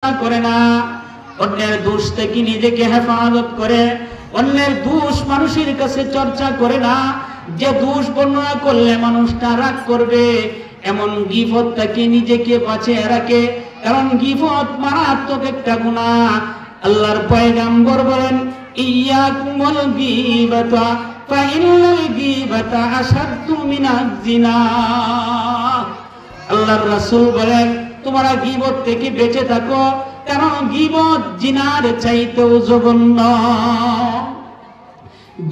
করে না, অন্যের দোষ থেকে নিজেকে হেফাজত করে, অন্যের দোষ মানুষের কাছে চর্চা করে না। যে দোষ বর্ণনা করলে মানুষটা রাগ করবে এমন গীবত থেকে নিজেকে বাঁচিয়ে রাখে, কারণ গীবত মারাত্মক একটা গুনাহ। আল্লাহর পয়গম্বর বলেন, ইয়াকুমুল গীবাতা ফাইনাল গীবাতা আশাদ্দু মিনাজ জিনা। আল্লাহর রাসূল বলেন, তোমরা গীবত থেকে বেঁচে থাকো, কারণ গীবত জিনার চাইতেও জঘন্য।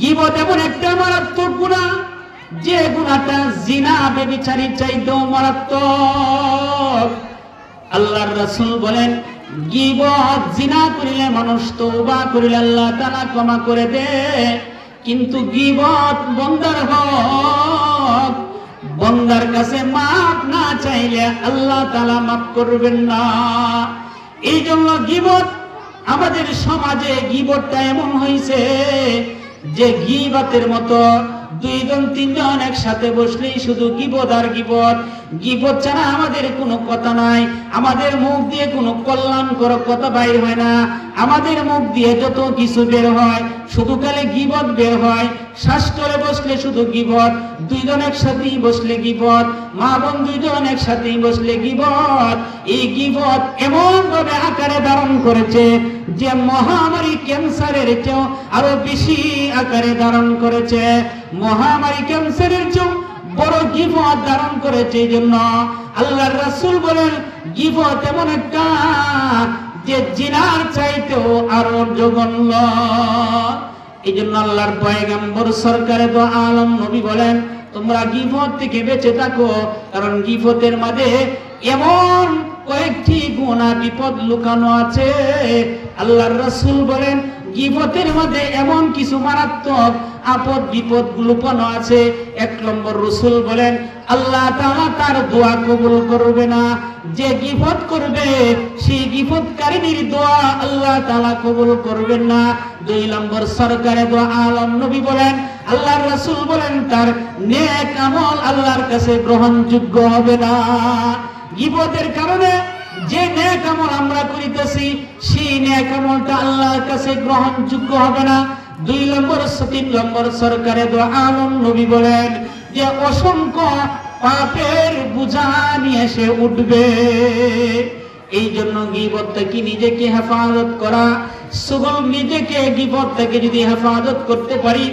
গীবত এমন একটা মারাত্মক গুনাহ, যে গুনাহটা জিনা ব্যভিচারীর চাইতেও মারাত্মক। আল্লাহর রাসূল বলেন, গীবত জিনা করিলে মানুষ তওবা করিলে আল্লাহ তাআলা ক্ষমা করে দেয়, কিন্তু গীবত বান্দার হক, বান্দার কাছে মাফ না চাইলে আল্লাহ তাআলা মাফ করবেন না। এই জন্য গীবত আমাদের সমাজে গীবতটা এমন হয়েছে যে গীবতের মতো দুইজন তিনজন একসাথে বসলেই শুধু গীবত আর গীবত। গীবত ছাড়া আমাদের কোনো কথা নাই, আমাদের মুখ দিয়ে কোনো কল্যাণকর কথা বাইর হয় না, আমাদের মুখ দিয়ে যত কিছু বের হয় শুধু খালি গীবত বের হয়। শাস্ত্রে বসলে শুধু গীবত, দুইজন একসাথেই বসলে গীবত, মা বোন দুইজন একসাথেই বসলে গীবত। এই গীবত এমন ভাবে আকারে ধারণ করেছে যে মহামারী ক্যান্সারের চেয়েও আরো বেশি আকারে ধারণ করেছে। মহামারী ক্যান্সারের চেয়েও বড় গীবত ধারণ করেছে। এই জন্য আল্লাহর রাসূল বলেন, গীবত এমন একটা যে জিনার চাইতেও আরো জঘন্য। এই জন্য আল্লাহর পয়গম্বর সরকারে দো আলম নবী বলেন, তোমরা গীবত থেকে বেঁচে থাকো, কারণ গীবতের মাঝে এমন কয়েকটি গুনাহ বিপদ লুকানো আছে। আল্লাহর রাসূল বলেন, গীবতের মধ্যে এমন কিছু মারাত্মক আপদ বিপদ লুকানো আছে। এক নম্বর রাসূল বলেন, আল্লাহ তাআলা তার দোয়া কবুল করবে না। যে গীবত করবে সেই গীবতকারীর দোয়া আল্লাহ তাআলা কবুল করবেন না। দুই নম্বর সরকারে দো আলম নবী বলেন, আল্লাহর রাসূল বলেন, তার নেক আমল আল্লাহর কাছে গ্রহণযোগ্য হবে না। গীবতের কারণে যে নেক আমল আমরা করিতেছি সেই নেক আমলটা আল্লাহর কাছে গ্রহণযোগ্য হবে না। দুই নম্বর তিন নম্বর সরকারে দো আলম নবী বলেন যে অসংখ্য পাপের বোঝা নিয়ে এসে উঠবে। এই জন্য গীবত থেকে নিজেকে হেফাজত করা, শুধু নিজেকে গীবত থেকে যদি হেফাজত করতে পারি,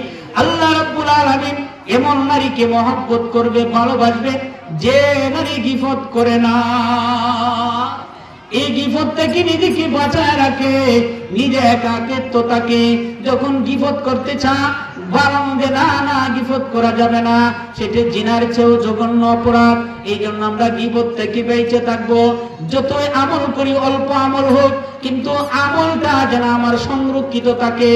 আল্লাহ রাব্বুল আলামিন এমন নারীকে মহব্বত করবে, ভালোবাসবে যে নারী গীবত করে না। এই গীবত থেকে নিজেকে বাঁচায় রাখে, নিজে একাকিত্ব থাকে। যখন গীবত করতে চা বারণ দে, না না গীবত করা যাবে না, সেটা জিনার চেয়েও জঘন্য অপরাধ। এই জন্য আমরা গীবত থেকে বেঁচে থাকবো। যতই আমল করি, অল্প আমল হোক, কিন্তু আমলটা যেন আমার সংরক্ষিত থাকে।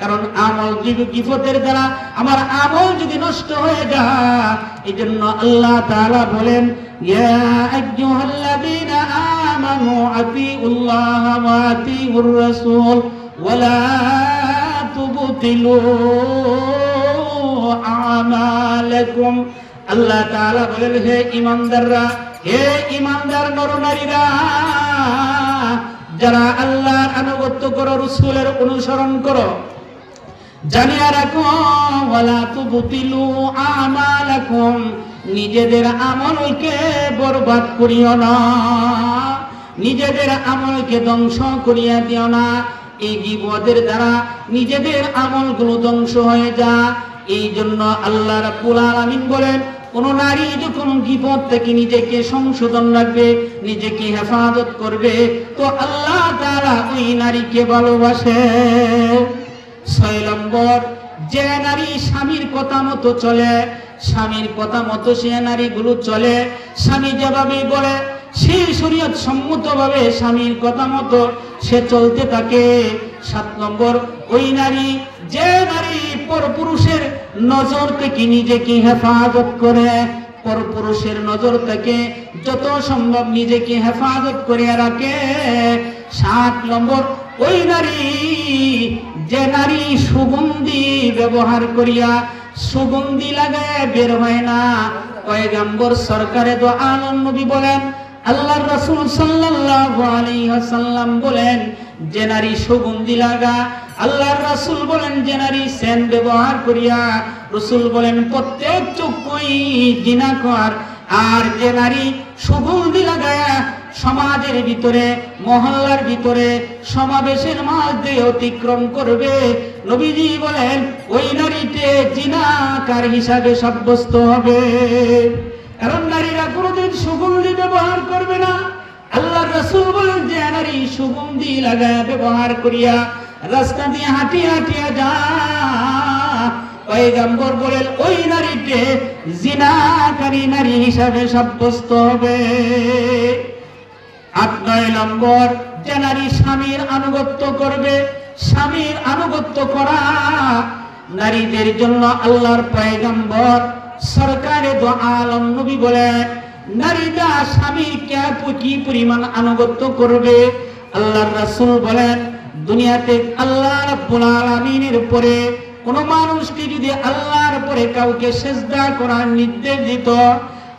কারণ আমল যদি গীবতের দ্বারা আমার আমল যদি নষ্ট হয়ে যায়, এই জন্য আল্লাহ তাআলা বলেন, ইয়া আইয়ুহাল্লাযীনা আমানু আতিউল্লাহ ওয়া আতিউর রাসূল ওয়া লা তুবতিলু আমালাকুম। আল্লাহ তাআলা বলেন, হে ঈমানদাররা, হে ঈমানদার নরনারীরা, যারা আল্লাহর আনুগত্য করো, রাসূলের অনুসরণ করো, জানিয়া রাখো, ওয়ালা তুবতিলু আমালাকুম, নিজেদের আমলকে বরবাদ করিও না, নিজেদের আমলকে ধ্বংস করিয়া দিও না। এই গীবতের দ্বারা নিজেদের আমলগুলো ধ্বংস হয়ে যায়। এই জন্য আল্লাহ রাব্বুল আলামিন বলেন, কোন নারী যখন গীবত থেকে নিজেকে সংশোধন রাখবে, নিজেকে হেফাজত করবে, তো আল্লাহ তাআলা ওই নারীকে ভালোবাসে। ৬ নম্বর, যে নারী স্বামীর কথা মতো চলে, স্বামীর কথা মতো সে নারীগুলো চলে, স্বামী যেভাবে বলে সেই শরীয়ত সম্মতভাবে স্বামীর কথা মতো সে চলতে থাকে। ৭ নম্বর, ওই নারী, যে নারী পরপুরুষের নজর থেকে নিজেকে হেফাজত করে, পরপুরুষের নজর থেকে যত সম্ভব নিজেকে হেফাজত করে রাখে। ৭ নম্বর, ওই নারী, যে নারী সুগন্ধি ব্যবহার করিয়া সুগন্ধি লাগায় বের হয় না। পয়গম্বর সরকারে দো আলম নবী বলেন, আল্লাহর রাসূল সাল্লাল্লাহু আলাইহি ওয়াসাল্লাম বলেন যে নারী সুগন্ধি লাগা, আল্লাহর রাসূল বলেন যে নারী সেন্ট ব্যবহার করিয়া, রাসূল বলেন প্রত্যেক চক্ষুই জিনা কর। আর যে নারী সুগন্ধি লাগায়া সমাজের ভিতরে, মহল্লার ভিতরে, সমাবেশের মধ্যে অতিক্রম করবে, নবীজি বলেন ওই নারীতে জিনাকার হিসাবে সাব্যস্ত হবে। কারণ নারীরা কোনোদিন সুগন্ধি ব্যবহার করবে না। আল্লাহর রাসূল বলেন যে নারী সুগন্ধি লাগায়া ব্যবহার করিয়া রাস্তা দিয়ে হাঁটিয়া হাঁটিয়া যা, পয়গম্বর বলেন ওই নারীতে জিনাকারী নারী হিসাবে সাব্যস্ত হবে। ৮ নম্বর, যে নারী স্বামীর আনুগত্য করবে। স্বামীর আনুগত্য করা নারীদের জন্য আল্লাহর পয়গম্বর সরকারে দো আলম নবী বলেন নারীরা স্বামীকে কি পরিমাণ আনুগত্য করবে। আল্লাহর রাসূল বলেন দুনিয়াতে আল্লাহ রাব্বুল আলামিনের পরে কোন মানুষকে যদি আল্লাহর পরে কাউকে সিজদা করার নির্দেশ দিত,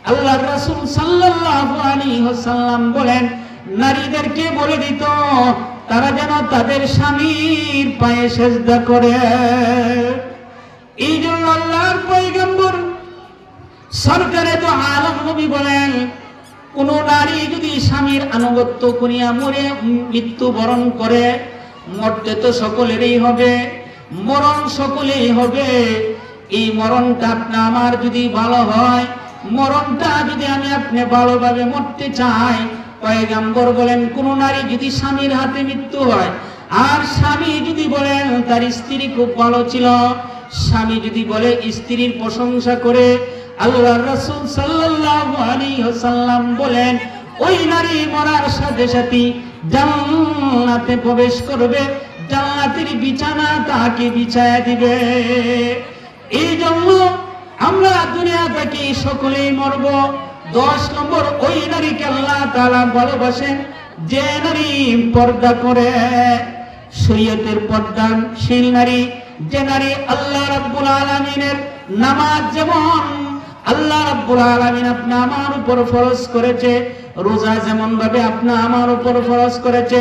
আল্লাহর রাসূল সাল্লাল্লাহু আলাইহি ওয়াসাল্লাম বলেন নারীদেরকে বলে দিত তারা যেন তাদের স্বামীর পায়ে সিজদা করে। এই জন্য আল্লাহর পয়গম্বর সরকারে তো আলম নবী বলেন কোন নারী যদি স্বামীর আনুগত্য করিয়া মরে মৃত্যুবরণ করে, মরতে তো সকলেরই হবে, মরণ সকলেই হবে। এই মরণটা আপনা আমার যদি ভালো হয়, মরণটা যদি আমি আপনি ভালোভাবে মরতে চাই, পয়গম্বর বলেন কোন নারী যদি স্বামীর হাতে মৃত্যু হয়, আর স্বামী যদি বলেন তার স্ত্রী খুব ভালো ছিল, স্বামী যদি বলে স্ত্রীর প্রশংসা করে, আল্লাহর রাসূল সাল্লাল্লাহু আলাইহি ওয়াসাল্লাম বলেন ওই নারী মরার সাথে সাথে জান্নাতে প্রবেশ করবে, জান্নাতের বিছানা তাকে বিছায়া দিবে। এই জন্য আমরা দুনিয়া থেকে সকলেই মরব। 10 নম্বর, ওই নারীকে আল্লাহ তাআলা ভালোবাসেন যে নারী পর্দা করে, শরীয়তের পর্দাশীল নারী, যে নারী আল্লাহ রাব্বুল আলামিনের নামাজ যেমন আল্লাহ রাব্বুল আলামিন আপনি আমার উপর ফরজ করেছে, রোজা যেমন ভাবে আপনি আমার উপর ফরজ করেছে,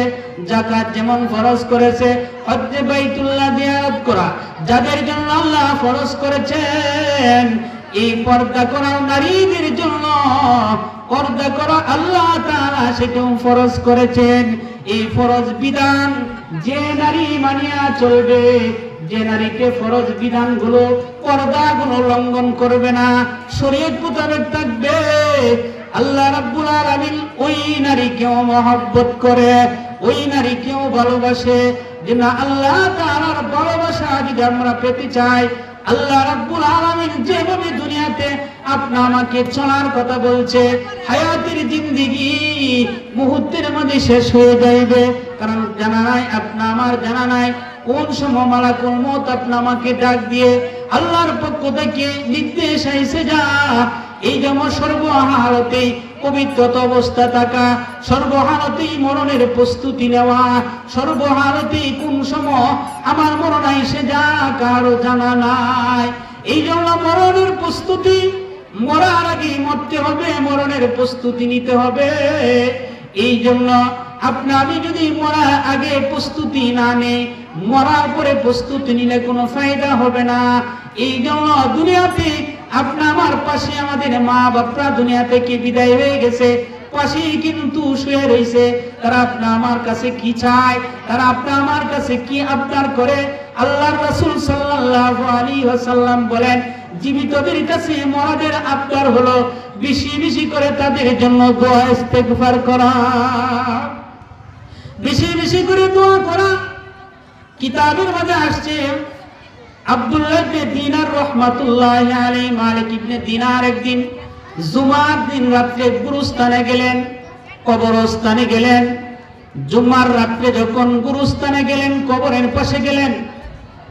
যাকাত যেমন ফরজ করেছে, হজ্জে বাইতুল্লাহ জিয়ারত করা যাদের জন্য আল্লাহ ফরজ করেছেন, এই পর্দা করা নারীদের জন্য পর্দা করা আল্লাহ তাআলা সেটাও ফরজ করেছেন। এই ফরজ বিধান যে নারী মানিয়া চলবে, যে নারীকে ফরজ বিধানগুলো পর্দাগুলো লঙ্ঘন করবে না, শরীয়ত মোতাবেক থাকবে, আল্লাহ রাব্বুল আলামিন ওই নারীকেও মহব্বত করে, ওই নারীকেও ভালোবাসে। যে না আল্লাহ তাআলার ভালোবাসা যদি আমরা পেতে চাই, আল্লাহ রাব্বুল আলামিন যেভাবে দুনিয়াতে আপনা আমাকে চলার কথা বলছে, হায়াতের জিন্দেগি মুহূর্তের মধ্যে শেষ হয়ে যাবে। কারণ জানা নাই, আপনা আমার জানা নাই কোন সময় মালাকুল মউত আপনা আমাকে ডাক দিয়ে আল্লাহর পক্ষ থেকে নির্দেশ আইছে যা। এই যেমন সর্বহালতেই পবিত্রতা অবস্থা থাকা, সর্বহালতেই মরণের প্রস্তুতি নেওয়া, সর্বহালতেই কোন সময় আমার মরণ আইসে যা কারো জানা নাই। এই জন্য মরণের প্রস্তুতি, মরার আগে মরতে হবে, মরণের প্রস্তুতি নিতে হবে। এই জন্য আপনি আমি যদি মরার আগে প্রস্তুতি না নেই, মরার পরে প্রস্তুতি নিলে কোনো ফায়দা হবে না। এই জন্য দুনিয়াতে আপনি আমার পাশে আমাদের মা বাপরা দুনিয়া থেকে বিদায় হয়ে গেছে, পাশেই কিন্তু শুয়ে রয়েছে, তারা আপনি আমার কাছে কি চায়, তারা আপনি আমার কাছে কি আবদার করে। আল্লাহর রাসূল সাল্লাল্লাহু আলাইহি ওয়াসাল্লাম বলেন জীবিতদের কাছে মরাদের আবদার হলো বেশি বেশি করে তাদের জন্য দোয়া ইস্তেগফার করা, বেশি বেশি করে দোয়া করা। কিতাবের মধ্যে আসছে আব্দুল্লাহ ইবনে দিনার রাহমাতুল্লাহি আলাইহি, মালিক ইবনে দিনার একদিন জুমার দিন রাতে গুরুস্থানে গেলেন, কবরস্থানে গেলেন। জুমার রাতে যখন গুরুস্থানে গেলেন, কবরের পাশে গেলেন,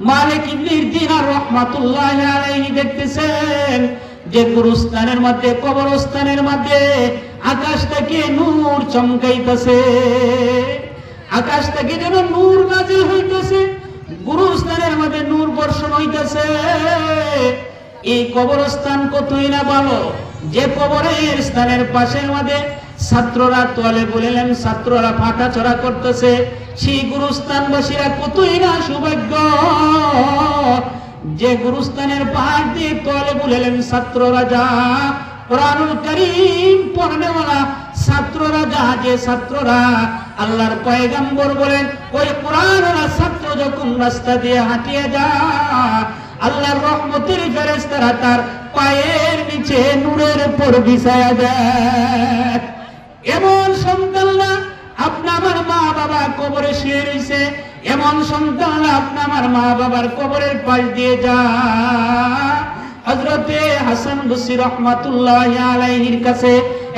মালিক ইবনে দিনার রাহমাতুল্লাহি আলাইহি দেখতেছেন যে গুরুস্থানের মধ্যে, কবরস্থানের মধ্যে আকাশ থেকে নূর চমকাইতেছে, আকাশ থেকে যেন নূর নাজিল হইতেছে, গুরুস্থানের মধ্যে নূর বর্ষণ হইতেছে। এই কবরস্থান কতই না ভালো, যে কবরের স্থানের পাশের মধ্যে ছাত্ররা তোয়ালে বলিলেন, ছাত্ররা ফাটা চড়া করতেছে। সেই গুরুস্থানবাসীরা কতই না সৌভাগ্য, যে গুরুস্থানের পাহাড় দিয়ে তোয়ালে বলিলেন ছাত্ররা যা, কুরআনুল কারীম পড়নেওয়ালা ছাত্ররা যা, যে ছাত্ররা আল্লাহর পয়গম্বর বলেন ওই কুরআনওয়ালা ছাত্র যখন রাস্তা দিয়ে হাঁটিয়ে যায়, আল্লাহর রহমতের ফেরেশতারা তার পায়ের নিচে নূরের উপর বিছায়া দেয়। এমন সন্তানরা আপনা আমার মা বাবা কবরে শুয়ে রয়েছে, এমন সন্তানরা আপনা আমার মা বাবার কবরের পাশ দিয়ে যায়। হযরতে হাসান বসরি রাহমাতুল্লাহি আলাইহির কাছে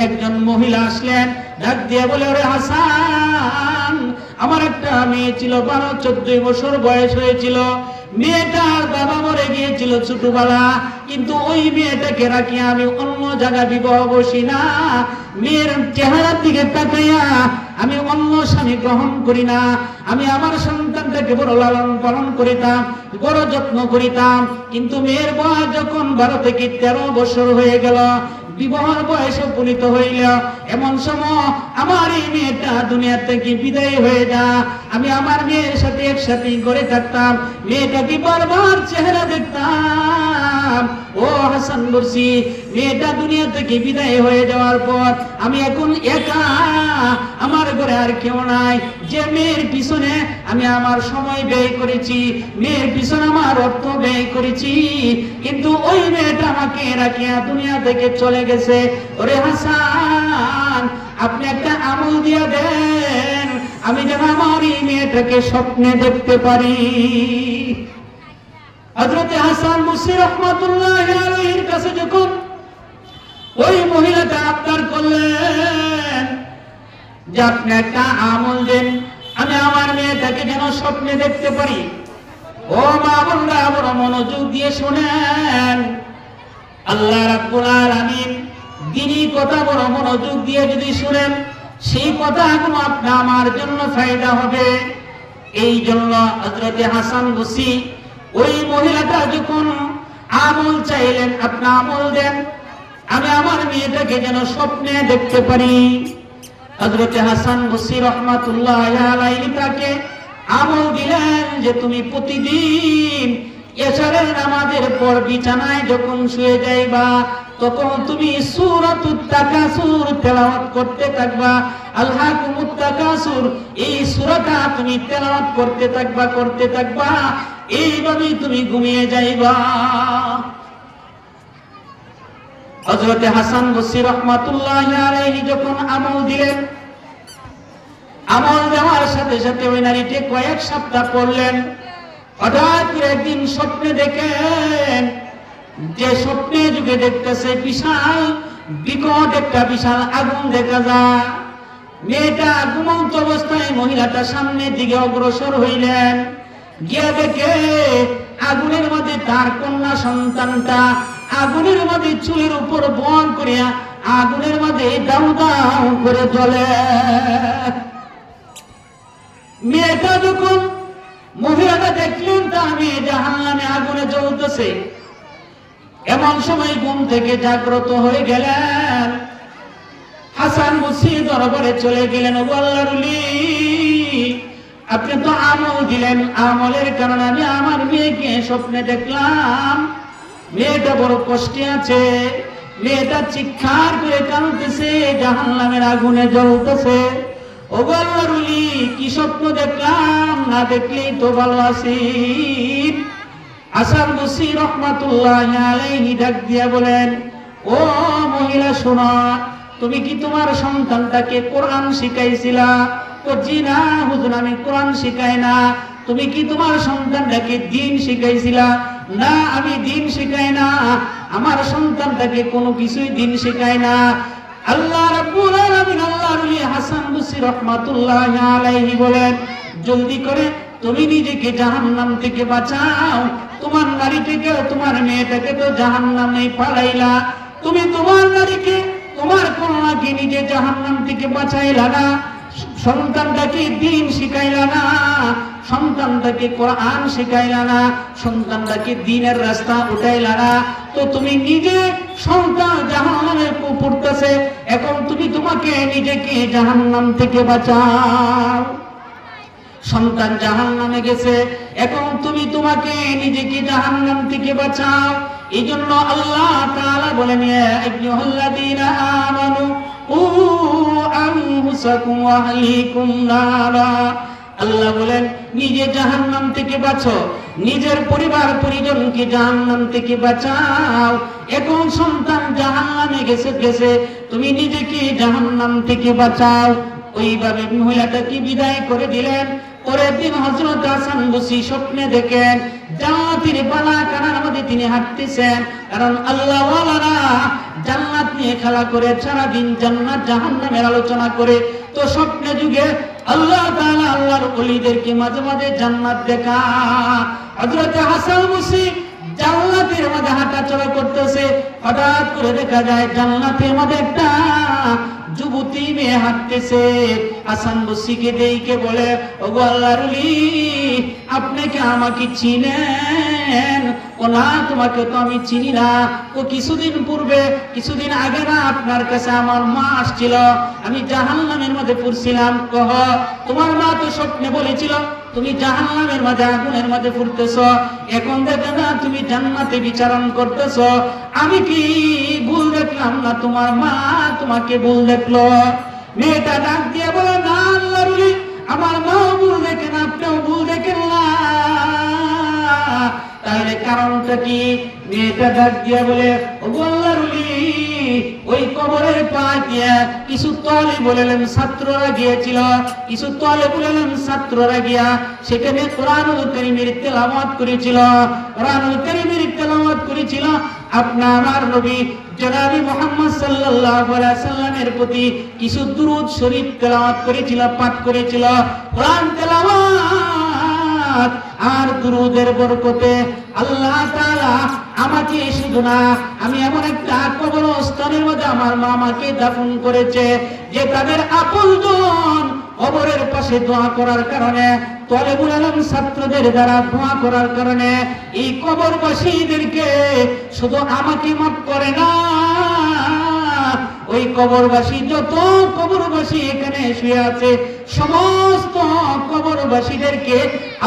একজন মহিলা আসলেন, ডাক দিয়ে বলে, ওরে হাসান, আমার একটা মেয়ে ছিল, 12-14 বছর বয়স হয়েছিল। মেয়েটার বাবা মরে গিয়েছিল ছোটবেলা, কিন্তু ওই মেয়েটাকে রাখি আমি অন্য জায়গায় বিবাহ বসি না। মেয়ের চেহারার দিকে তাকাইয়া আমি অন্য স্বামী গ্রহণ করি না। আমি আমার সন্তানটাকে বড় লালন পালন করিতাম, বড় যত্ন করিতাম। কিন্তু মেয়ের বয়স যখন 12 থেকে 13 বছর হয়ে গেল, বিবাহের বয়সে উপনীত হইল, এমন সময় আমার এই মেয়েটা দুনিয়া থেকে বিদায় হয়ে যা। আমি আমার মেয়ের সাথে একসাথে করে থাকতাম, মেয়েটাকে বারবার চেহারা দেখতাম। ও হাসান বলছি, মেয়েটা দুনিয়া থেকে বিদায় হয়ে যাওয়ার পর আমি এখন একা, আমার ঘরে আর কেউ নাই। যে মেয়ের পিছনে আমি আমার সময় ব্যয় করেছি, মেয়ের পিছনে আমার অর্থ ব্যয় করেছি, কিন্তু ওই মেয়েটা আমাকে রাখিয়া দুনিয়া থেকে চলে গেছে। ওরে হাসান, আপনি একটা আমল দিয়া দেন, আমি যেন আমার এই মেয়েটাকে স্বপ্নে দেখতে পারি। হযরতে হাসান বসরি রাহমাতুল্লাহি আলাইহির কাছে যখন ওই মহিলাটা আবদার করলেন যে আপনি একটা আমল দেন, আমি আমার মেয়েটাকে যেন স্বপ্নে দেখতে পারি। ও মা বোনরা, বড় মনোযোগ দিয়ে শুনেন, আল্লাহ রাব্বুল আলামিন দ্বীনি কথা বড় মনোযোগ দিয়ে যদি শুনেন, সেই কথাগুলো আপনি আমার জন্য ফায়দা হবে। এই জন্য হযরতে হাসান বসরি ওই মহিলাটা যখন আমল চাইলেন, আপনি আমল দেন, আমি আমার মেয়েটাকে যেন স্বপ্নে দেখতে পারি। হযরতে হাসান বসরি রাহমাতুল্লাহি আলাইহি তাকে আমল দিলেন যে তুমি প্রতিদিন এশারের নামাজের পর বিছানায় যখন শুয়ে যাইবা, তখন তুমি সূরাতুত তাকাসুর তেলাওয়াত করতে থাকবা। আলহাকুমুত তাকাসুর, এই সূরাটা তুমি তেলাওয়াত করতে থাকবা, এইভাবেই তুমি ঘুমিয়ে যাইবা। হযরতে হাসান বসরি রাহমাতুল্লাহি আলাইহি যখন আমল দিলেন, আমল দেওয়ার সাথে সাথে ওই নারীটি কয়েক সপ্তাহ পড়লেন। হঠাৎ করে একদিন স্বপ্নে দেখেন, যে স্বপ্নে যুগে দেখতেছে বিশাল বিকট একটা বিশাল আগুন দেখা যায়। মেয়েটা ঘুমন্ত অবস্থায় মহিলাটা সামনের দিকে অগ্রসর হইলেন, গিয়ে দেখে আগুনের মধ্যে তার কন্যা সন্তানটা আগুনের মধ্যে চুলের উপর বন করিয়া আগুনের মধ্যে দাউ দাউ করে জ্বলে। মেয়েটা যখন মহিলাটা দেখলেন তার মেয়ে জাহান্নামে আগুনে জ্বলতেছে, এমন সময় ঘুম থেকে জাগ্রত হয়ে গেলেন। হাসান বসরি দরবারে চলে গেলেন, ও আল্লাহর ওলি, আপনি তো আমল দিলেন, আমলের কারণে আমি আমার মেয়েকে স্বপ্নে দেখলাম, মেয়েটা বড় কষ্টে আছে, মেয়েটা চিৎকার করে কাঁদতেছে, জাহান্নামের আগুনে জ্বলতেছে। ও আল্লাহর ওলি, কি স্বপ্ন দেখলাম, না দেখলেই তো ভালো আছি। হাসান বসরি রাহমাতুল্লাহি আলাইহি ডাক দিয়া বলেন, ও মহিলা শোনো, তুমি কি তোমার সন্তানটাকে কোরআন শিখাইছিলা? তো জি না হুজুর, আমি কোরআন শিখাই না। তুমি কি তোমার সন্তানটাকে দ্বীন শিখাইছিলা? না, আমি দ্বীন শিখাই না, আমার সন্তানটাকে কোনো কিছুই দ্বীন শিখাই না। আল্লাহ রাব্বুল আলামিন আল্লাহর ওলি হাসান বসরি রাহমাতুল্লাহি আলাইহি বলেন, জলদি করে তুমি নিজেকে জাহান্নাম থেকে বাঁচাও। তোমার নারীটাকে, তোমার মেয়েটাকে তো জাহান্নামে পালাইলা, তুমি তোমার নারীকে, তোমার কন্যাকে নিজে জাহান্নাম থেকে বাঁচাইলা না, সন্তানটাকে দ্বীন শিখাইলা না, সন্তান সন্তানটাকে কোরআন শেখাইলা না, সন্তানটাকে দ্বীনের রাস্তা উঠাইলা না, তো তুমি নিজে সন্তান জাহান্নামে পড়তেছে, এখন তুমি তোমাকে নিজেকে জাহান্নাম থেকে বাঁচাও। সন্তান জাহান্নামে গেছে, এখন তুমি তোমাকে নিজেকে জাহান্নাম থেকে বাঁচাও। এই জন্য আল্লাহ তাআলা বলেন, ইয়া আইয়ুহাল্লাযীনা আমানু উ আনফুসাকুম ওয়া আহলিকুম নারা। আল্লাহ বলেন নিজে জাহান্নাম থেকে বাঁচো, নিজের পরিবার পরিজনকে জাহান্নাম থেকে বাঁচাও। এখন সন্তান জাহান্নামে গেছে, তুমি নিজেকে জাহান্নাম থেকে বাঁচাও। ওইভাবে মহিলাটাকে বিদায় করে দিলেন। পরের দিন হযরত হাসান বসরি স্বপ্নে দেখেন জান্নাতের বালাখানার মধ্যে তিনি হাঁটতেছেন, কারণ আল্লাহ ওয়ালারা জান্নাত নিয়ে খেলা করে, সারা দিন জান্নাত জাহান্নামের আলোচনা করে। তো স্বপ্নে যুগে আল্লাহ তাআলা আল্লাহর ওলিদেরকে মাঝে মাঝে জান্নাত দেখা। হযরত হাসান বসরি জান্নাতের মধ্যে হাঁটাচলা করতেছে, হঠাৎ করে দেখা যায় জান্নাতের মধ্যে একটা যুবতী মেয়ে হাঁটতেছে। হাসান বসরিকে দেখে বলে, ওগো আল্লাহর ওলি, আপনি কি আমাকে চিনেন? ও না, তোমাকে তো আমি চিনি না। ও কিছুদিন আগে না আপনার কাছে আমার মা আসছিল, আমি জাহান্নামের মধ্যে পড়ছিলাম। কহ, তোমার মা তো স্বপ্নে বলেছিল তুমি জাহান্নামের মাঝে আগুনের মধ্যে পড়তেছ, এখন দেখো না তুমি জান্নাতে বিচরণ করতেছ। আমি কি ভুল দেখলাম না তোমার মা তোমাকে ভুল দেখলো? মেয়েটা ডাক দিয়ে বলে, না আল্লাহর ওলি, আমার মাও ভুল দেখেন, আপনিও ভুল দেখেন না। তাহলে কারণটা কি? মেয়েটা ডাক দিয়ে বলে, ওগো আল্লাহর ওলি, ওই কবরের পাশ দিয়ে কিছু তালিব বলেন ছাত্ররা গিয়েছিল, কিছু তালিব বলেন ছাত্ররা গিয়া সেখানে কোরআনুল কারীমের তেলাওয়াত করেছিল, কোরআনুল কারীমের তেলাওয়াত করেছিল। আপনার আমার নবী জনাবে মুহাম্মদ সাল্লাল্লাহু আলাইহি সাল্লামের প্রতি কিছু দুরূদ শরীফ তেলাওয়াত করেছিল, পাঠ করেছিল। কোরআন তেলাওয়াত আর দুরূদের বরকতে আল্লাহ তাআলা আমাকে শুধু না, আমি এমন একটা কবরস্থানের মধ্যে আমার মা আমাকে দাফন করেছে যে তাদের আপনজন কবরের পাশে দোয়া করার কারণে, তালেবুল ইলম ছাত্রদের দ্বারা দোয়া করার কারণে এই কবরবাসীদেরকে শুধু আমাকে মাফ করে না, ওই কবরবাসী যত কবরবাসী এখানে শুয়ে আছে সমস্ত কবরবাসীদেরকে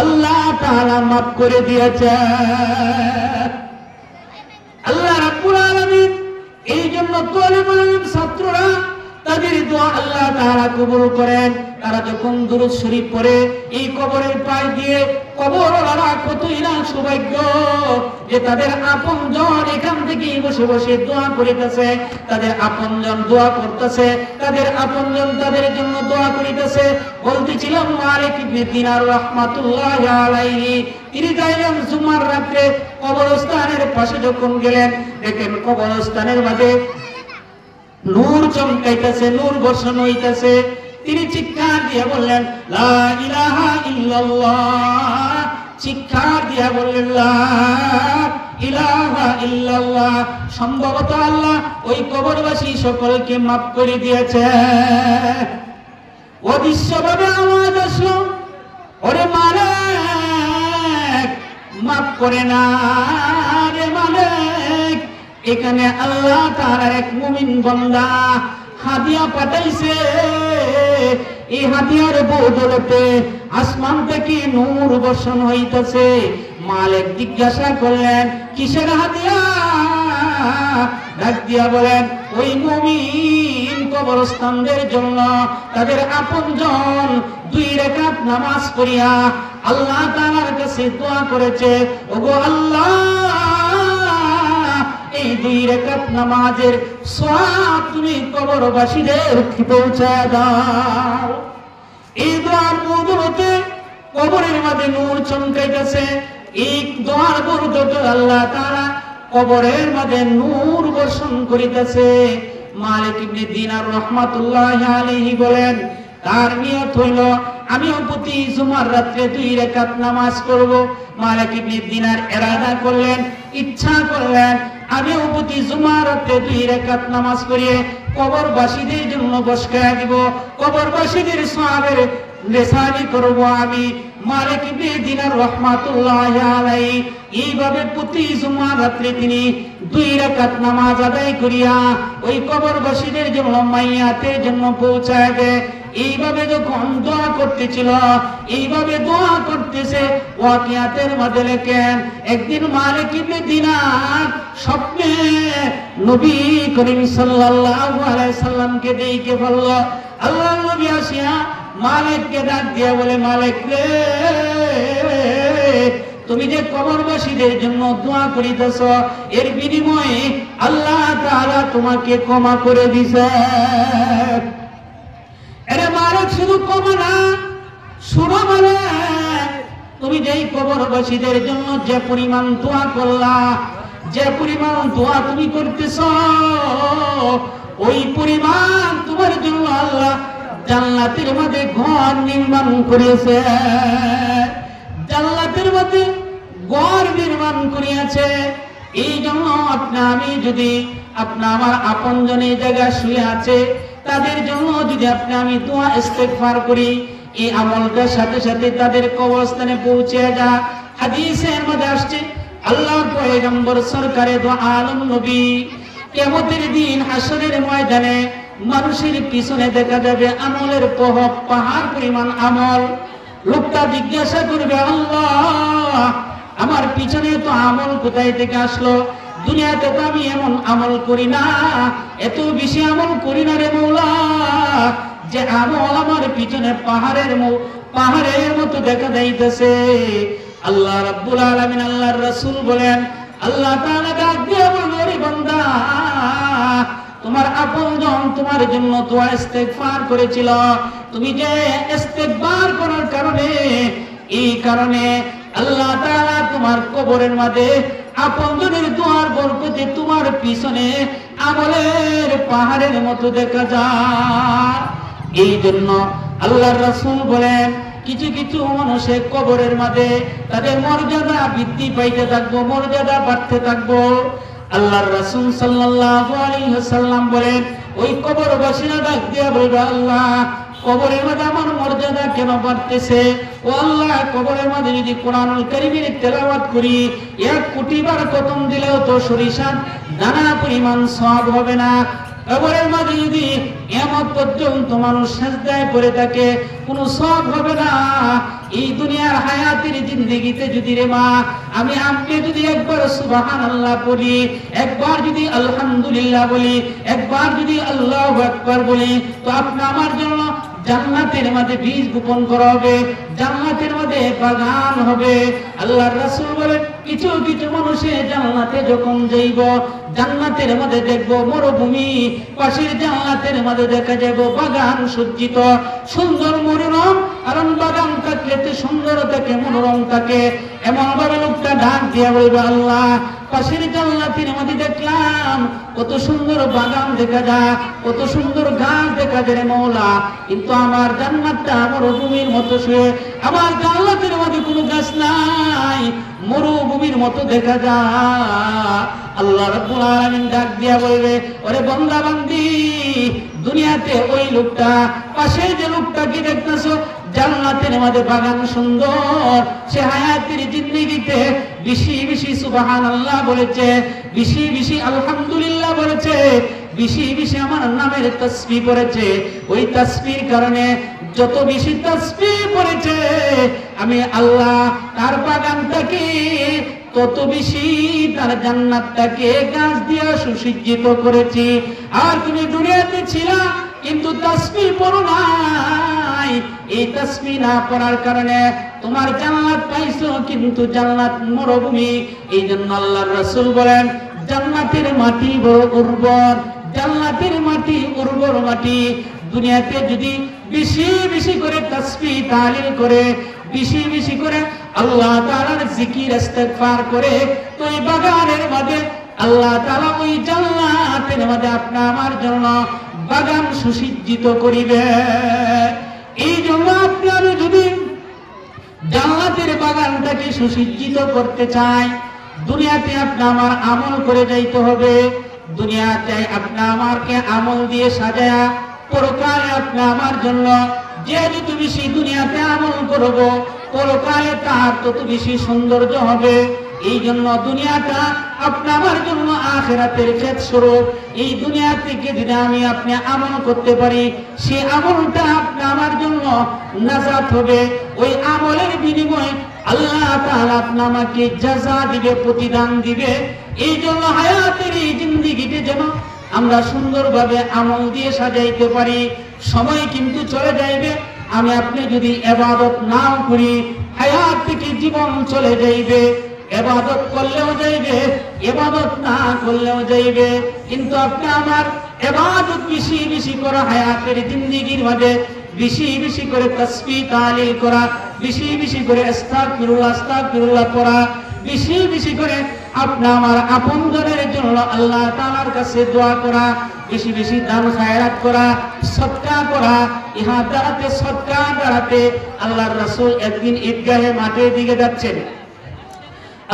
আল্লাহ তাআলা মাফ করে দিয়েছে। আল্লাহ রাব্বুল আলামিন এই জন্য তালেবুল ইলম ছাত্ররা তাদের দোয়া আল্লাহ তাআলা কবুল করেন। তারা যখন দুরূদ শরীফ পড়ে এই কবরের পাশ দিয়ে, কবরওয়ালারা কতই না সৌভাগ্য যে তাদের আপনজন এখান থেকে বসে বসে দোয়া করিতেছে, তাদের আপনজন দোয়া করতেছে, তাদের আপনজন তাদের জন্য দোয়া করিতেছে। বলতেছিলাম মালিক ইবনে দিনার রাহমাতুল্লাহি আলাইহি, তিনি যাইলেন জুমার রাতে কবরস্থানের পাশে যখন গেলেন, দেখেন কবরস্থানের মাঝে নূর চমকাইতেছে, নূর বর্ষণ হইতেছে। তিনি চিৎকার দিয়ে বললেন, লা ইলাহা ইল্লাল্লাহ। চিৎকার দিয়ে বললেন, লা ইলাহা ইল্লাল্লাহ। সম্ভবত আল্লাহ ওই কবরবাসী সকলকে মাফ করে দিয়েছে। অদৃশ্যভাবে আওয়াজ আসলো, ওরে মালিক মাফ করে না রে মালিক। এখানে আল্লাহ তাআলার এক মুমিন বান্দা হাদিয়া পাঠাইছে, এই হাদিয়ার বদৌলতে আসমান থেকে নূর বর্ষণ হইতেছে। মালিক জিজ্ঞাসা করলেন, কিসের হাদিয়া? ডাক দিয়া বলেন, ওই মুমিন কবরস্থানদের জন্য তাদের আপনজন 2 রাকাত নামাজ পড়িয়া আল্লাহ তাআলার কাছে দোয়া করেছে, ওগো আল্লাহ, এই 2 রাকাত নামাজের সওয়াব তুমি কবরবাসীদের পৌঁছায় দাও। এই দোয়ার বদৌলতে কবরের মধ্যে নূর চমকাইতেছে। এই দোয়ার বদৌলতে আল্লাহ তাআলা কবরের মধ্যে নূর বর্ষণ করিতেছে। মালিক ইবনে দিনার রাহমাতুল্লাহি আলাইহি বলেন, তার নিয়ত হইল আমিও প্রতি জুমার রাতে 2 রাকাত নামাজ পড়ব। মালিক ইবনে দিনার ইরাদা করলেন, ইচ্ছা করলেন, আমিও প্রতি জুমার রাতে 2 রাকাত নামাজ পড়িয়ে কবরবাসীদের জন্য বসকায়া দিব, কবরবাসীদের সওয়াবের রেসানি করব আমি। মালিক ইবনে দিনার রাহমাতুল্লাহি আলাইহি এইভাবে প্রতি জুমার রাত্রে তিনি 2 রাকাত নামাজ আদায় করিয়া ওই কবরবাসীদের জন্য মাইয়াতের জন্য পৌঁছায় দেয়। এইভাবে যখন দোয়া করতেছিল, এইভাবে দোয়া করতেছে, ওয়াকিয়াতের মধ্যে লেখেন একদিন মালিক ইবনে দিনার স্বপ্নে নবী করিম সাল্লাল্লাহু আলাইহি সাল্লামকে দেখে বলল, আল্লাহর নবী আসিয়া মালিককে ডাক দিয়া বলে, মালিক রে, তুমি যে কবরবাসীদের জন্য দোয়া করিতেছ, এর বিনিময়ে আল্লাহ তাআলা তোমাকে ক্ষমা করে দিছে। এরে মালিক, শুধু ক্ষমা না, শুনো মালিক, তুমি যেই কবরবাসীদের জন্য যে পরিমাণ দোয়া করলা, যে পরিমাণ দোয়া তুমি করতেছ, ওই পরিমাণ তোমার জন্য আল্লাহ জান্নাতের মধ্যে ঘর নির্মাণ করেছে। জান্নাতের মধ্যে ঘর নির্মাণ করিয়াছে। এই জন্য আমি যদি আমার আপনজন এই জায়গায় শুয়ে আছে, তাদের জন্য যদি আমি দোয়া ইস্তেগফার করি, এই আমলটার সাথে সাথে তাদের কবরস্থানে পৌঁছে যা। হাদিসের মধ্যে আসছে, আল্লাহর পয়গম্বর সরকারে দো আলম নবী কিয়ামতের দিন হাসরের ময়দানে মানুষের পিছনে দেখা যাবে আমলের পাহাড় পরিমাণ আমল। লোকটা জিজ্ঞাসা করবে, আল্লাহ, আমার পিছনে তো আমল কোথায় থেকে আসলো? দুনিয়াতে তো আমি এমন আমল করি না, এত বেশি আমল করি না রে মৌলা, যে আমল আমার পিছনে পাহাড়ের মতো দেখা যাইতেছে। আল্লাহ রাব্বুল আলামিন, আল্লাহর রাসূল বলেন, আল্লাহ তাআলা ডাক দিয়ে বলবে, ওরে বান্দা, তোমার আপনজন তোমার জন্য দোয়া ইস্তেগফার করেছিল, তুমি যে ইস্তেগফার করার কারণে, এই কারণে আল্লাহ তাআলা তোমার কবরের মধ্যে আপনজনের দোয়ার বরকতে তোমার পিছনে আমলের পাহাড়ের মতো দেখা যায়। এই জন্য আল্লাহর রাসূল বলেন, কিছু কিছু মানুষের কবরের মধ্যে তাদের মর্যাদা বৃদ্ধি পাইতে থাকবো, মর্যাদা বাড়তে থাকবো। আল্লাহর রাসূল সাল্লাল্লাহু আলাইহি ওয়াসাল্লাম বলেন, ওই কবরবাসীরা ডাক দিয়া বলবে, আল্লাহ, কবরের মধ্যে আমার মর্যাদা কেন বাড়তেছে? ও আল্লাহ, কবরের মধ্যে যদি কোরআনুল কারীমের তেলাওয়াত করি, 1 কোটি বার খতম দিলেও তো সরিষার দানা পরিমাণ সওয়াব হবে না। কবরের মধ্যে যদি কিয়ামত পর্যন্ত মানুষ সিজদায় পড়ে থাকে, কোনো সওয়াব হবে না। এই দুনিয়ার হায়াতের জিন্দেগিতে যদি রে মা আপনি যদি একবার সুবহানাল্লাহ বলি, একবার যদি আলহামদুলিল্লাহ বলি, একবার যদি আল্লাহু আকবার বলি, তো আমার জন্য জান্নাতের মধ্যে বীজ বপন করা হবে, জান্নাতের মধ্যে বাগান হবে। আল্লাহর রাসূল বলেন, কিছু কিছু মানুষের জান্নাতে যখন যাইব, জান্নাতের মধ্যে দেখব মরুভূমি, পাশের জান্নাতের মধ্যে দেখা যাবে বাগান সজ্জিত, সুন্দর মনোরম। কারণ বাগান থাকলে তো সুন্দর থাকে, মনোরম থাকে। এমন ভাবে লোকটা ডাক দিয়ে বলবে, আল্লাহ, পাশের জান্নাতের মধ্যে দেখলাম কত সুন্দর বাগান দেখা যায়, কত সুন্দর গাছ দেখা যায় রে মওলা, কিন্তু আমার জান্নাতটা মরুভূমির মতো শুয়ে, আমার জান্নাতের মধ্যে কোনো গাছ নাই, মরুভূমির মতো দেখা যায়। আল্লাহ রাব্বুল আলামিন ডাক দিয়া বলবে, ওরে বান্দা বান্দি, দুনিয়াতে ওই লোকটা, পাশে যে লোকটাকে দেখতেছো, জান্নাতের মধ্যে বাগান সুন্দর, সে হায়াতের জিন্দেগিতে বেশি বেশি সুবহানাল্লাহ বলেছে, বেশি বেশি আলহামদুলিল্লাহ বলেছে, বেশি বেশি আমার নামের তাসবিহ পড়েছে। ওই তাসবিহর কারণে যত বেশি তাসবিহ পড়েছে, আমি আল্লাহ তার বাগানটাকে তত বেশি, তার জান্নাতটাকে গাছ দিয়ে সুসজ্জিত করেছি। আর তুমি দুনিয়াতে ছিলা, কিন্তু তাসবিহ পড়ো নাই। এই তাসবিহ না পড়ার কারণে তোমার জান্নাত পাইছো, কিন্তু জান্নাত মরুভূমি। এই জন্য আল্লাহর রাসূল বলেন, জান্নাতের মাটি বড় উর্বর, জান্নাতের মাটি উর্বর মাটি। দুনিয়াতে যদি বেশি বেশি করে তাসবিহ তাহলিল করে, বেশি বেশি করে আল্লাহ তাআলার জিকির ইস্তেগফার করে, তো এই বাগানের মধ্যে আল্লাহ তাআলা ওই জান্নাতের মধ্যে আমার জন্য বাগান সুসজ্জিত করিবে। এই জন্য আমি যদি জান্নাতের বাগানটাকে সুসজ্জিত করতে চাই, দুনিয়াতে আমার আমল করে যাইতে হবে। দুনিয়াতে আমাকে আমল দিয়ে সাজায়া পরকালে আমার জন্য যে যত বেশি দুনিয়াতে আমল করব পরকালে তার তত বেশি সৌন্দর্য হবে। এই জন্য দুনিয়াটা আপনার জন্য আখিরাতের ক্ষেত স্বরূপ। এই দুনিয়া থেকে যদি আমি আপনি আমল করতে পারি, সেই আমলটা আপনার জন্য নাজাত হবে। ওই আমলের বিনিময়ে আল্লাহ তাআলা আপনাকে জাযা দিবে, প্রতিদান দিবে। এই জন্য হায়াতের এই জিন্দেগিতে যেন আমরা সুন্দরভাবে আমল দিয়ে সাজাইতে পারি। সময় কিন্তু চলে যাইবে, আমি আপনি যদি ইবাদত নাও করি, হায়াত থেকে জীবন চলে যাইবে। ইবাদত করলেও যাইবে, ইবাদত না করলেও যাইবে। কিন্তু আপনি আমার ইবাদত বেশি বেশি করা, হায়াতের জিন্দেগির মাঝে বেশি বেশি করে তাসবিহ তাহলিল করা, বেশি বেশি করে আস্তাগফিরুল্লাহ আস্তাগফিরুল্লাহ পড়া, বেশি বেশি করে আপনি আমার আপনজনের জন্য আল্লাহ তাআলার কাছে দোয়া করা, বেশি বেশি দান খায়রাত করা, সদকা করা। ইহা দ্বারাতে সদকা দ্বারাতে আল্লাহর রাসূল একদিন ঈদগাহে মাঠের দিকে যাচ্ছেন।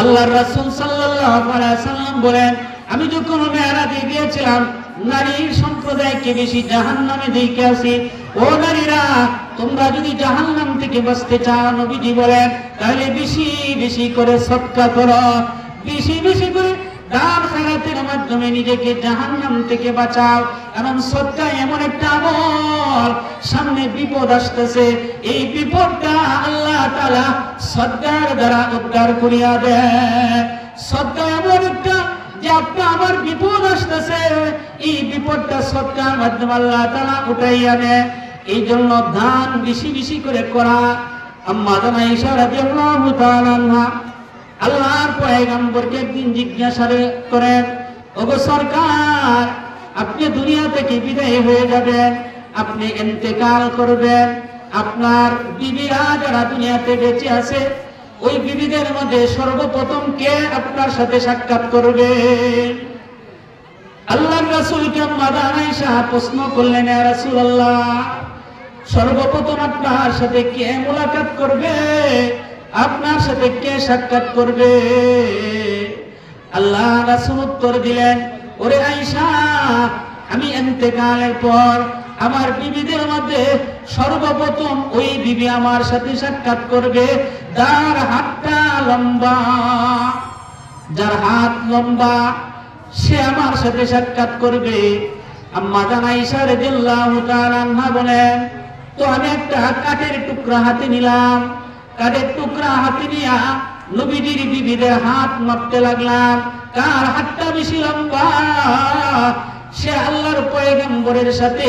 আল্লাহর রাসূল সাল্লাল্লাহু আলাইহি ওয়াসাল্লাম বলেন, আমি যখন মেরাজে গিয়েছিলাম নারীর সম্প্রদায়কে বেশি জাহান্নামে দেখে আসি। ও নারীরা, তোমরা যদি জাহান্নাম থেকে বাঁচতে চাও, নবীজি বলেন, তাহলে বেশি বেশি করে সদকা করো, বেশি বেশি করে দান খায়রাতের মাধ্যমে নিজেকে জাহান্নাম থেকে বাঁচাও। কারণ সদকা এমন একটা আমল, সামনে বিপদ আসতেছে, এই বিপদটা আল্লাহ তাআলা সদকার দ্বারা উদ্ধার করিয়া দেয়। সদকা এমন একটা যে আপনার আমার বিপদ আসতেছে, এই বিপদটা সদকার মাধ্যমে আল্লাহ তাআলা উঠাইয়া দেয়। এই জন্য দান বেশি বেশি করে করা। আম্মা জান আয়েশা রাদিয়াল্লাহু তাআলা আনহা আল্লাহর পয়গম্বরকে একদিন জিজ্ঞাসা করেন, ওগো সরকার, আপনি দুনিয়া থেকে বিদায় হয়ে যাবেন, আপনি ইন্তেকাল করবেন, আপনার বিবিরা যারা দুনিয়াতে বেঁচে আছে, ওই বিবিদের মধ্যে সর্বপ্রথম কে আপনার সাথে সাক্ষাৎ করবে? আল্লাহর রাসূলকে আম্মা জান আয়েশা প্রশ্ন করলেন, ইয়া রাসূলুল্লাহ, সর্বপ্রথম আপনার সাথে কে মুলাকাত করবে, আপনার সাথে কে সাক্ষাৎ করবে? আল্লাহ রাসূল উত্তর দিলেন, ওরে আয়েশা, আমি ইন্তেকালের পর আমার বিবিদের মধ্যে সর্বপ্রথম ওই বিবি আমার সাথে সাক্ষাৎ করবে যার হাতটা লম্বা। যার হাত লম্বা সে আমার সাথে সাক্ষাৎ করবে। আম্মা জান আয়েশা রাদিয়াল্লাহু তাআলা আনহা বলেন, তো আমি একটা কাঠের টুকরা হাতে নিলাম, কাঠের টুকরা হাতে নিয়া নবীজির বিবিদের হাত মাপতে লাগলাম, কার হাতটা বেশি লম্বা সে আল্লাহর পয়গম্বরের সাথে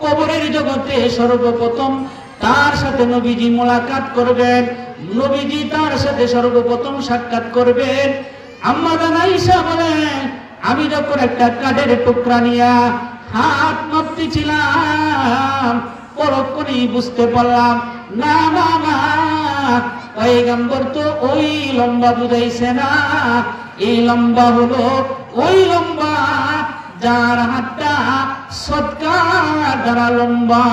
কবরের জগতে সর্বপ্রথম তার সাথে নবীজি মোলাকাত করবেন, নবীজি তার সাথে সর্বপ্রথম সাক্ষাৎ করবেন। আম্মা জান আয়েশা বলেন, আমি যখন একটা কাঠের টুকরা নিয়া হাত মাপতেছিলাম, পরক্ষণেই বুঝতে পারলাম না না না, পয়গম্বর তো ওই লম্বা বুঝাইছে না, এই লম্বা হলো ওই লম্বা যার হাতটা সদকার দ্বারা লম্বা,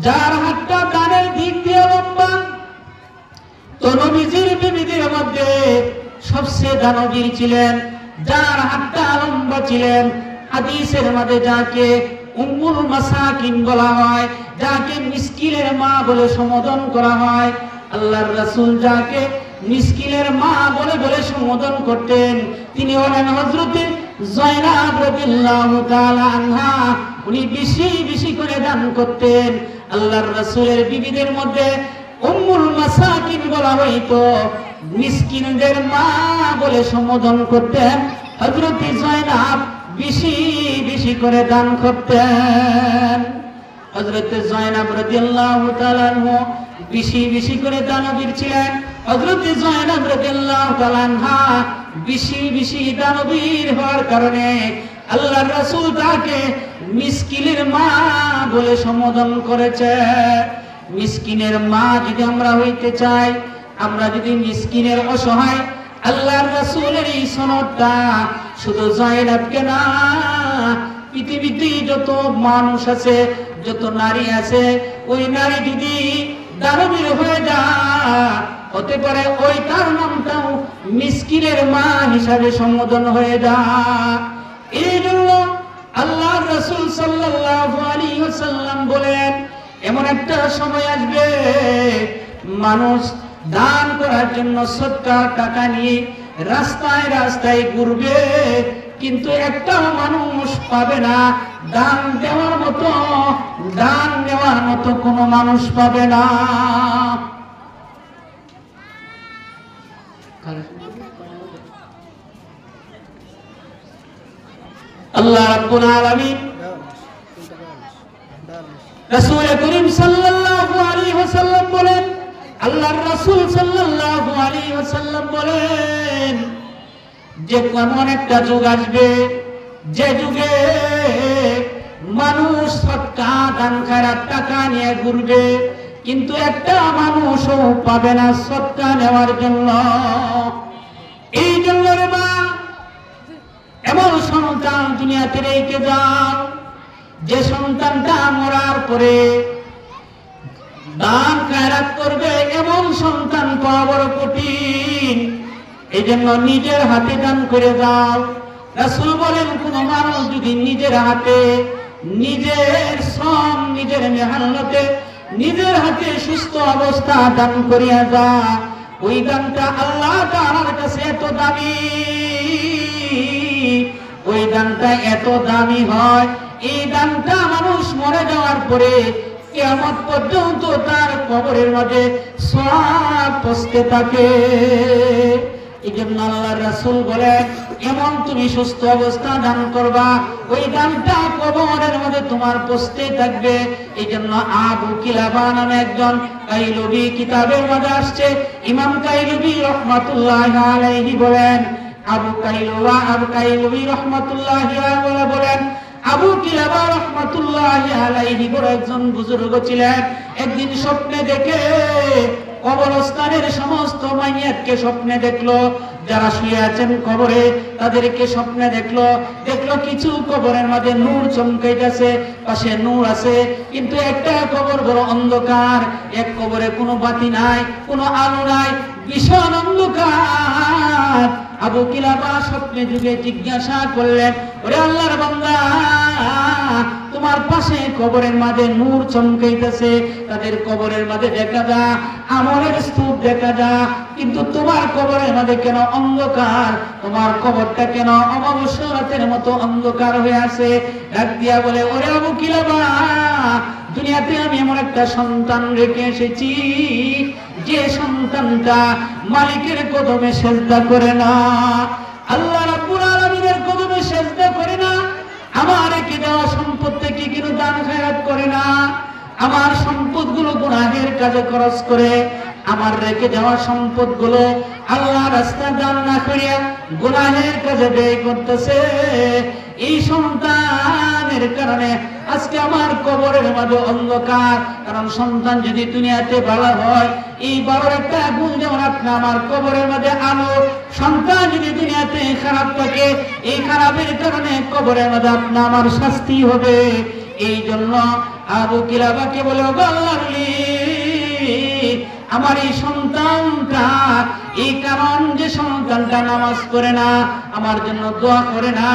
যার হাতটা দানের দিক দিয়ে লম্বা। তো নবীজির বিবিদের মধ্যে সবচেয়ে দানবীর ছিলেন যার হাতটা লম্বা ছিলেন, হাদিসের মধ্যে যাকে উম্মুল মাসাকিন বলা হয়, যাকে মিসকিনের মা বলে সম্বোধন করা হয়। আল্লাহর রাসূল যাকে মিসকিনের মা বলে বলে সম্বোধন করতেন, তিনি হলেন হযরতে যায়নাব রাদিয়াল্লাহু তাআলা আনহা। উনি বেশি বেশি করে দান করতেন। আল্লাহর রাসূলের বিবিদের মধ্যে উম্মুল মাসাকিন বলা হইতো, মিসকিনদের মা বলে সম্বোধন করতেন। হযরতে যায়নাব বেশি বেশি করে দান করতেন। হযরতে যায়নাব রাদিয়াল্লাহু তাআলা আনহা বেশি বেশি করে দানবীর ছিলেন। হযরতে যায়নাব রাদিয়াল্লাহু তাআলা আনহা বেশি বেশি দানবীর হওয়ার কারণে আল্লাহর রাসূল তাকে মিসকিনের মা বলে সম্বোধন করেছে। মিসকিনের মা যদি আমরা হইতে চাই, আমরা যদি মিসকিনের অসহায়, আল্লাহর রাসূলের এই সনদটা শুধু যায়নাবকে না, পৃথিবীতে যত মানুষ আছে, যত নারী আছে, ওই নারী যদি দানবীর হয়ে যায়, হতে পারে ওই তার নামটাও মিসকিনের মা হিসাবে সম্বোধন হয়ে যায়। এই জন্য আল্লাহর রাসূল সাল্লাল্লাহু আলাইহি ওয়াসাল্লাম বলেন, এমন একটা সময় আসবে মানুষ দান করার জন্য সদকা টাকা নিয়ে রাস্তায় রাস্তায় ঘুরবে, কিন্তু একটা মানুষ পাবে না দান দেওয়ার মতো কোনো মানুষ পাবে না। আল্লাহ রাব্বুল আলামিন রাসূল করিম সাল্লাল্লাহু আলাইহি ওয়াসাল্লাম বলেন, আল্লাহর রাসূল সাল্লাল্লাহু আলাইহি ওয়াসাল্লাম বলেন যে এমন একটা যুগ আসবে যে যুগে মানুষ সদকা দান খায়রাত টাকা নিয়ে ঘুরবে, কিন্তু একটা মানুষও পাবে না সদকা নেওয়ার জন্য। এই জন্য রে মা, এমন সন্তান দুনিয়াতে রেখে যাও যে সন্তানটা মরার পরে দান খায়রাত করবে, এমন সন্তান পাওয়া বড় কঠিন। এই জন্য নিজের হাতে দান করে দাও। রাসূল বলেন, কোন মানুষ যদি নিজের হাতে, নিজের শ্রম, নিজের মেহনতে, নিজের হাতে সুস্থ অবস্থা দান করিয়া যায়, ওই দানটা আল্লাহ তাআলার কাছে এত দামি, ওই দানটা এত দামি হয়, এই দানটা মানুষ মরে যাওয়ার পরে কিয়ামত পর্যন্ত তার কবরের মধ্যে সওয়াব পৌঁছতে থাকে। এই জন্য আল্লাহর রাসূল বলেন, এমন তুমি সুস্থ অবস্থা দান করবা, ওই দানটা কবরের মধ্যে তোমার পৌঁছতে থাকবে। এই জন্য আবু কিলাবা নামে একজন কাইলুবি, কিতাবের মধ্যে আসছে, ইমাম কাইলুবি রাহমাতুল্লাহি আলাইহি বলেন, আবু কাইলুবি রাহমাতুল্লাহি আলাইহি বলেন, আবু কিলাবা রাহমাতুল্লাহি আলাইহি বড় একজন বুজুর্গ ছিলেন। একদিন স্বপ্নে দেখে কবরস্থানের সমস্ত মাইয়াতকে স্বপ্নে দেখলো, যারা শুয়ে আছেন কবরে তাদেরকে স্বপ্নে দেখলো কিছু কবরের মাঝে নূর চমকাইতেছে, পাশে নূর আছে, কিন্তু একটা কবর বড় অন্ধকার, এক কবরে কোনো বাতি নাই, কোনো আলো নাই, ভীষণ অন্ধকার। আবু কিলাবা স্বপ্নে যুগে জিজ্ঞাসা করলেন, ওরে আল্লাহর বান্দা, তোমার পাশে কবরের মাঝে নূর চমকাইতেছে, তাদের কবরের মাঝে দেখা যা আমলের স্তূপ দেখা যা, কিন্তু তোমার কবরের মাঝে কেন অন্ধকার? তোমার কবরটা কেন অমাবস্যা রাতের মতো অন্ধকার হয়ে আছে? ডাক দিয়া বলে, ওরে আবু কিলাবা, দুনিয়াতে আমি এমন একটা সন্তান রেখে এসেছি যে সন্তানটা মালিকের কদমে সেজদা করে না, আল্লাহ রাব্বুল আলামিনের কদমে সেজদা করে না, আমার রেখে দেওয়া সম্পদ থেকে কিন্তু দান খায়রাত করে না, আমার সম্পদগুলো গুনাহের কাজে খরচ করে, আমার রেখে দেওয়া সম্পদগুলো আল্লাহর রাস্তায় দান না করিয়া গুনাহের কাজে ব্যয় করতেছে। এই সন্তানের কারণে আজকে আমার কবরের মাঝে অন্ধকার। কারণ সন্তান যদি দুনিয়াতে ভালো হয়, এই বাবার একটা গুণ যেমন আপনি আমার কবরের মাঝে আলো। সন্তান যদি দুনিয়াতে খারাপ থাকে, এই খারাপের কারণে কবরের মাঝে আপনি আমার শাস্তি হবে। এই জন্য আবু কিলাবাকে বলে, ও আল্লাহর ওলি, আমার এই সন্তানটা, এই কারণ যে সন্তানটা নামাজ পড়ে না, আমার জন্য দোয়া করে না।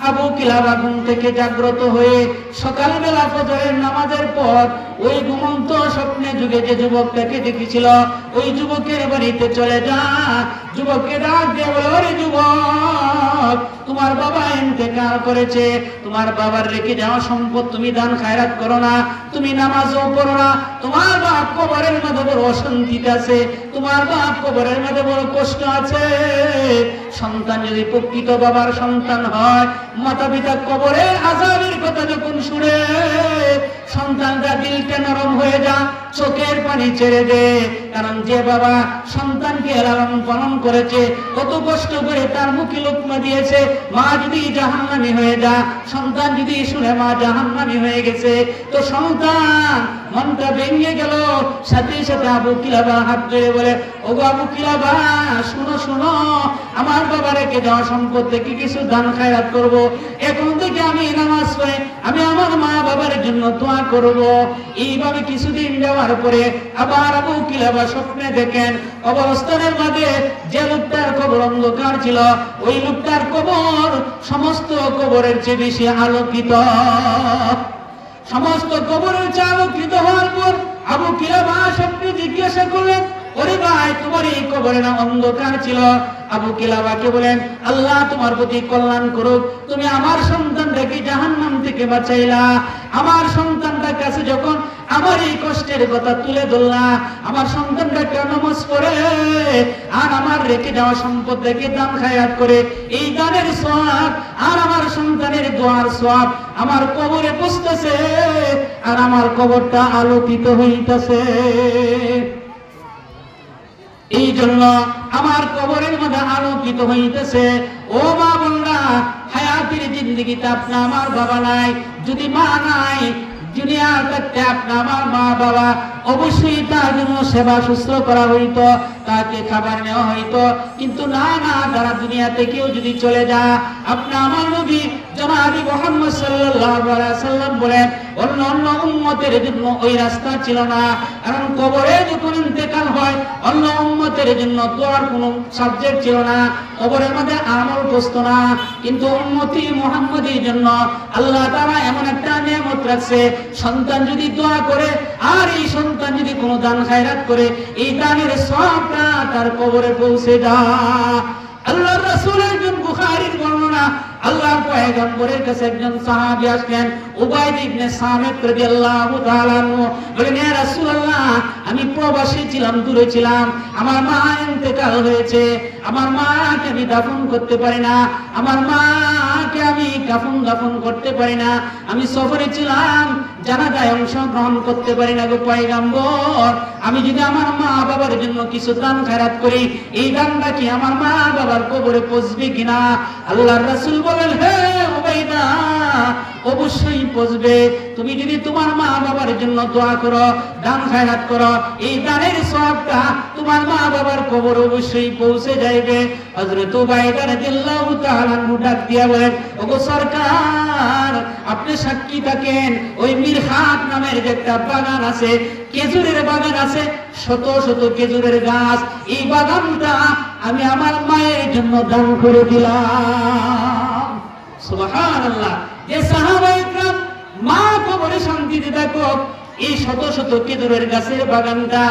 আবু কিলাবা ঘুম থেকে জাগ্রত হয়ে সকালবেলা ফজরের নামাজের পর ওই ঘুমন্ত স্বপ্নে যুগে যে যুবকটাকে দেখেছিল, ওই যুবকের বাড়িতে চলে যা। যুবককে ডাক দিয়ে বলে, ওরে যুবক, তোমার বাবা ইন্তেকাল করেছে, তোমার বাবার রেখে যাওয়া সম্পদ তুমি দান খায়রাত করো না, তুমি নামাজও পড়ো না, তোমার বাপ কবরের মধ্যে বড় অশান্তিতে আছে, তোমার বাপ কবরের মধ্যে বড় কষ্ট আছে। সন্তান যদি প্রকৃত বাবার সন্তান হয়, মাতা পিতা কবরের আযাবের কথা যখন শুনে সন্তানরা দিলটা নরম হয়ে যা, চোখের পানি ছেড়ে দে। কারণ যে বাবা সন্তানকে লালন পালন করেছে, কত কষ্ট করে তার মুখে লোকমা দিয়েছে, মা যদি জাহান্নামী হয়ে যা, সন্তান যদি শুনে মা জাহান্নামী হয়ে গেছে, তো সন্তান মনটা ভেঙে গেল। সাথে সাথে আবু কিলাবা হাত ধরে বলে, ও আবু কিলাবা, শুনো শুনো, আমার বাবা রেখে যাওয়া সম্পদ থেকে কিছু দান খায়রাত করব। এখন থেকে আমি নামাজ পড়ে আমি আমার মা বাবার জন্য দোয়া করব। এইভাবে কিছুদিন যাওয়ার পরে আবার আবু কিলাবা স্বপ্নে দেখেন কবরস্থানের মাঝে যে লোকটার কবর অন্ধকার ছিল, ওই লোকটার কবর সমস্ত কবরের চেয়ে বেশি আলোকিত। সমস্ত কবরের চালকৃত হওয়ার পর আবু কিলাবা স্বপ্নে জিজ্ঞাসা করলেন, ওরে ভাই, তোমার এই কবরে না অন্ধকার ছিল? আবু কিলাবাকে বলেন, আল্লাহ তোমার প্রতি কল্যাণ করুক, তুমি আমার সন্তানটাকে জাহান্নাম থেকে বাঁচাইলা। আমার সন্তানটার কাছে যখন আমার এই কষ্টের কথা তুলে ধরলা, আমার সন্তানটা কেন নামাজ পড়ে আর আমার রেখে যাওয়া সম্পদ রেখে দান খায়রাত করে, এই দানের সওয়াব আর আমার সন্তানের দোয়ার সওয়াব আমার কবরে বসতেছে আর আমার কবরটা আলোকিত হইতেছে। এই জন্য আমার কবরের মধ্যে আলোকিত হইতেছে। ও মা বোনরা, হায়াতের জিন্দেগিতে আপনার আমার বাবা নাই, যদি মা নাই, দুনিয়ার থাকতে আপনার আমার মা বাবা, অবশ্যই তার জন্য সেবা শুশ্রূষা করা হইতো, তাকে খাবার নেওয়া হইতো। কিন্তু না না, যারা দুনিয়া থেকেও যদি চলে যায়, আপনার আমার নবী জনাবি মুহাম্মদ সাল্লাল্লাহু আলাইহি সাল্লাম বলেন, অন্য অন্য উম্মতের জন্য ওই রাস্তা ছিল না। কারণ কবরে যখন ইন্তেকাল হয়, অন্য উম্মতের জন্য দোয়ার কোনো সাবজেক্ট ছিল না, কবরের মধ্যে আমল বসতো না। কিন্তু উম্মতি মুহাম্মদের জন্য আল্লাহ তাআলা এমন একটা নিয়ামত রাখছে, সন্তান যদি দোয়া করে আর এই সন্তান যদি কোনো দান খায়রাত করে, এই দানের সওয়াবটা তার কবরে পৌঁছে যায়। আল্লাহর রাসূলের একজন বুখারীর বর্ণনা, আল্লাহর পয়গম্বরের কাছে একজন সাহাবী আসলেন, উবাইদ ইবনে সামিত রাদিয়াল্লাহু তাআলা আনহু, বলেন, ইয়া রাসূলুল্লাহ, আমি প্রবাসী ছিলাম, দূরে ছিলাম, আমার মা ইন্তেকাল হয়েছে, আমার মাকে আমি দাফন করতে পারি না, আমার মাকে আমি কাফন দাফন করতে পারি না, আমি সফরে ছিলাম, জানাজায় অংশগ্রহণ করতে পারি না গো পয়গম্বর, আমি যদি আমার মা বাবার জন্য কিছু দান খায়রাত করি, এই দানটা কি আমার মা বাবার কবরে পৌঁছবে কিনা? আল্লাহর রাসূল বলেন, হে উবাইদা, অবশ্যই পৌঁছবে। তুমি যদি তোমার মা বাবার জন্য দোয়া করো, দান খায়রাত করো, এই দানের সওয়াবটা তোমার মা বাবার কবর অবশ্যই পৌঁছে যাবে। হযরত উবাইদা রাদিয়াল্লাহু তাআলা আনহু ডাক দিয়া বলেন, ওগো সরকার, আপনি সাক্ষী থাকেন, ওই মিরহাত নামের যে একটা বাগান আছে, খেজুরের বাগান আছে, শত শত খেজুরের গাছ, এই বাগানটা আমি আমার মায়ের জন্য দান করে দিলাম। সুবহানাল্লাহ। যে সাহাবায়ে কেরাম মা কবরে শান্তিতে থাকুক, এই শত শত খেজুরের গাছের বাগানটা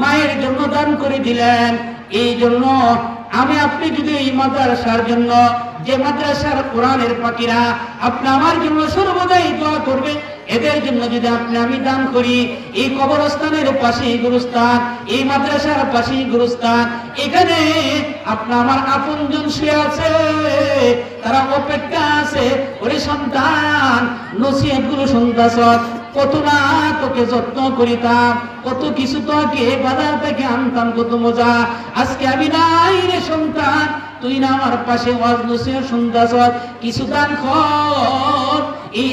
মায়ের জন্য দান করে দিলেন। এই জন্য আমি আপনি যদি এই মাদ্রাসার জন্য, যে মাদ্রাসার কোরআনের পাখিরা আপনি আমার জন্য সর্বদাই দোয়া করবে, এদের জন্য যদি আপনি আমি দান করি, এই কবরস্থানের পাশেই গুরুস্থান, এই মাদ্রাসার পাশেই গুরুস্থান, এখানে আপনি আমার আপনজন শুয়ে আছে, তারা অপেক্ষা আছে, ওরে সন্তান, নসিহতগুলো শুনতাছ, কত না তোকে যত্ন করিতাম, কত কিছু তোকে বাজার থেকে আনতাম, কত মজা, আজকে আমি নাই রে সন্তান, তুই না আমার পাশে ওয়াজ নসিহত শুনতাছ, কিছু দান কর। এই